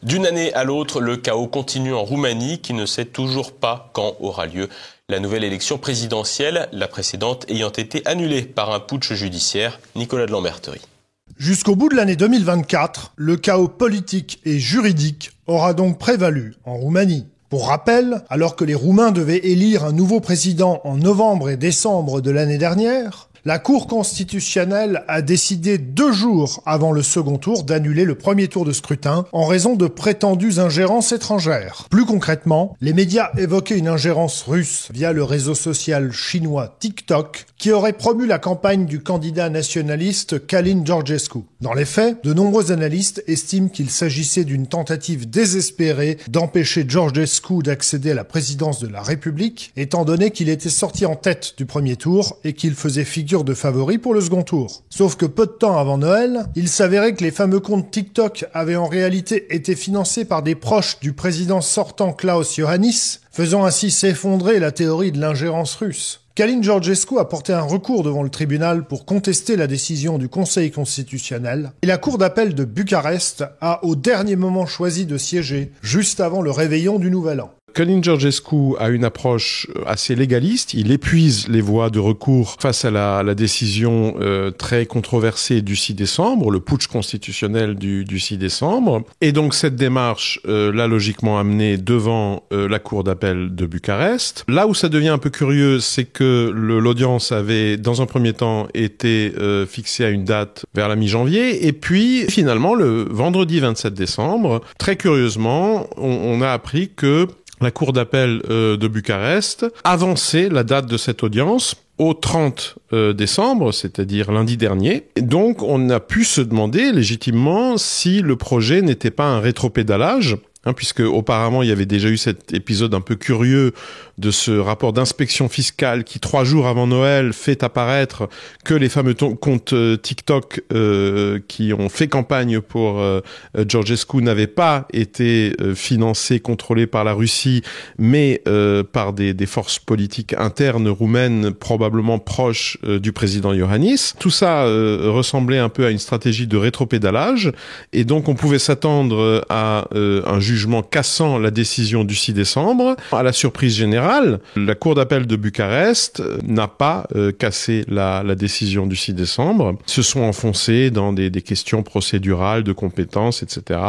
D'une année à l'autre, le chaos continue en Roumanie qui ne sait toujours pas quand aura lieu la nouvelle élection présidentielle, la précédente ayant été annulée par un putsch judiciaire. Nicolas de Lamberterie. Jusqu'au bout de l'année 2024, le chaos politique et juridique aura donc prévalu en Roumanie. Pour rappel, alors que les Roumains devaient élire un nouveau président en novembre et décembre de l'année dernière, la Cour constitutionnelle a décidé 2 jours avant le second tour d'annuler le premier tour de scrutin en raison de prétendues ingérences étrangères. Plus concrètement, les médias évoquaient une ingérence russe via le réseau social chinois TikTok qui aurait promu la campagne du candidat nationaliste Călin Georgescu. Dans les faits, de nombreux analystes estiment qu'il s'agissait d'une tentative désespérée d'empêcher Georgescu d'accéder à la présidence de la République, étant donné qu'il était sorti en tête du premier tour et qu'il faisait figure de favori pour le second tour. Sauf que peu de temps avant Noël, il s'avérait que les fameux comptes TikTok avaient en réalité été financés par des proches du président sortant Klaus Iohannis, faisant ainsi s'effondrer la théorie de l'ingérence russe. Călin Georgescu a porté un recours devant le tribunal pour contester la décision du Conseil constitutionnel et la Cour d'appel de Bucarest a au dernier moment choisi de siéger, juste avant le réveillon du Nouvel An. Călin Georgescu a une approche assez légaliste. Il épuise les voies de recours face à la décision très controversée du 6 décembre, le putsch constitutionnel du 6 décembre. Et donc cette démarche l'a logiquement amené devant la cour d'appel de Bucarest. Là où ça devient un peu curieux, c'est que l'audience avait, dans un premier temps, été fixée à une date vers la mi-janvier. Et puis, finalement, le vendredi 27 décembre, très curieusement, on a appris que la cour d'appel de Bucarest avançait la date de cette audience au 30 décembre, c'est-à-dire lundi dernier. Et donc, on a pu se demander légitimement si le projet n'était pas un rétropédalage, puisque auparavant, il y avait déjà eu cet épisode un peu curieux de ce rapport d'inspection fiscale qui, 3 jours avant Noël, fait apparaître que les fameux comptes TikTok qui ont fait campagne pour Georgescu n'avaient pas été financés, contrôlés par la Russie, mais par des forces politiques internes roumaines probablement proches du président Iohannis. Tout ça ressemblait un peu à une stratégie de rétropédalage, et donc on pouvait s'attendre à un jugement cassant la décision du 6 décembre. À la surprise générale, la Cour d'appel de Bucarest n'a pas cassé la décision du 6 décembre. Ils se sont enfoncés dans des questions procédurales, de compétences, etc.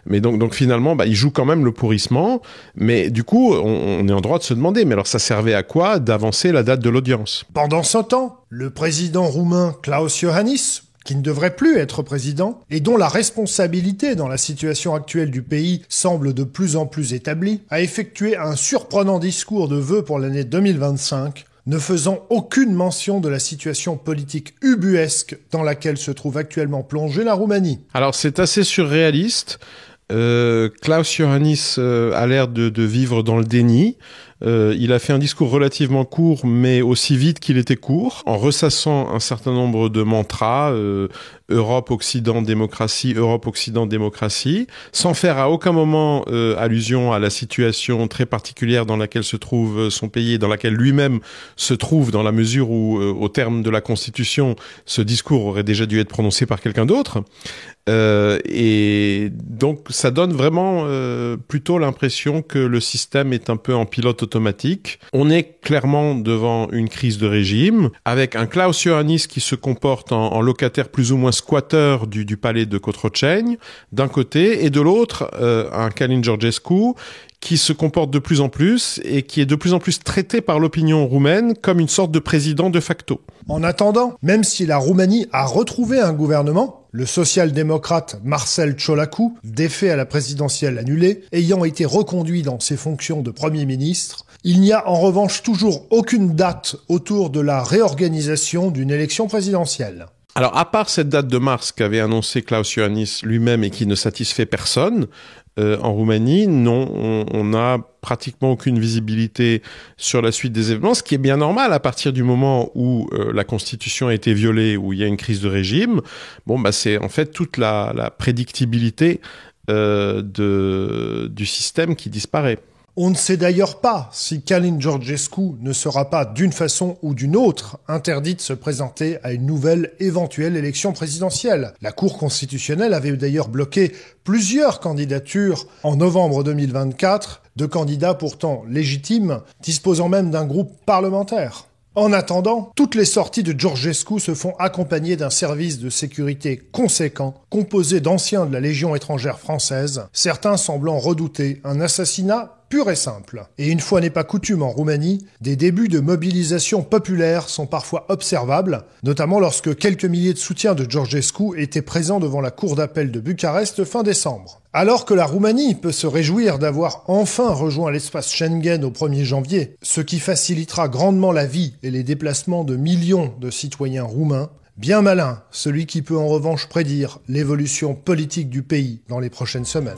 Mais donc finalement, ils jouent quand même le pourrissement. Mais du coup, on est en droit de se demander, mais alors ça servait à quoi d'avancer la date de l'audience ? Pendant ce temps, le président roumain Klaus Iohannis, qui ne devrait plus être président, et dont la responsabilité dans la situation actuelle du pays semble de plus en plus établie, a effectué un surprenant discours de vœux pour l'année 2025, ne faisant aucune mention de la situation politique ubuesque dans laquelle se trouve actuellement plongée la Roumanie. Alors c'est assez surréaliste. Klaus Iohannis a l'air de vivre dans le déni. Il a fait un discours relativement court, mais aussi vite qu'il était court, en ressassant un certain nombre de mantras, Europe, Occident, démocratie, Europe, Occident, démocratie, sans faire à aucun moment allusion à la situation très particulière dans laquelle se trouve son pays et dans laquelle lui-même se trouve, dans la mesure où, au terme de la Constitution, ce discours aurait déjà dû être prononcé par quelqu'un d'autre. Et donc ça donne vraiment plutôt l'impression que le système est un peu en pilote automatique. On est clairement devant une crise de régime, avec un Klaus Iohannis qui se comporte en locataire plus ou moins squatteur du palais de Cotroceni, d'un côté, et de l'autre, un Călin Georgescu qui se comporte de plus en plus et qui est de plus en plus traité par l'opinion roumaine comme une sorte de président de facto. En attendant, même si la Roumanie a retrouvé un gouvernement, le social-démocrate Marcel Ciolacu, défait à la présidentielle annulée, ayant été reconduit dans ses fonctions de Premier ministre, il n'y a en revanche toujours aucune date autour de la réorganisation d'une élection présidentielle. Alors, à part cette date de mars qu'avait annoncé Klaus Iohannis lui-même et qui ne satisfait personne, en Roumanie, non, on n'a pratiquement aucune visibilité sur la suite des événements, ce qui est bien normal à partir du moment où la Constitution a été violée, où il y a une crise de régime. C'est en fait toute la prédictibilité du système qui disparaît. On ne sait d'ailleurs pas si Călin Georgescu ne sera pas, d'une façon ou d'une autre, interdit de se présenter à une nouvelle éventuelle élection présidentielle. La Cour constitutionnelle avait d'ailleurs bloqué plusieurs candidatures en novembre 2024, de candidats pourtant légitimes, disposant même d'un groupe parlementaire. En attendant, toutes les sorties de Georgescu se font accompagner d'un service de sécurité conséquent, composé d'anciens de la Légion étrangère française, certains semblant redouter un assassinat pur et simple. Et une fois n'est pas coutume en Roumanie, des débuts de mobilisation populaire sont parfois observables, notamment lorsque quelques milliers de soutiens de Georgescu étaient présents devant la cour d'appel de Bucarest fin décembre. Alors que la Roumanie peut se réjouir d'avoir enfin rejoint l'espace Schengen au 1er janvier, ce qui facilitera grandement la vie et les déplacements de millions de citoyens roumains, bien malin celui qui peut en revanche prédire l'évolution politique du pays dans les prochaines semaines.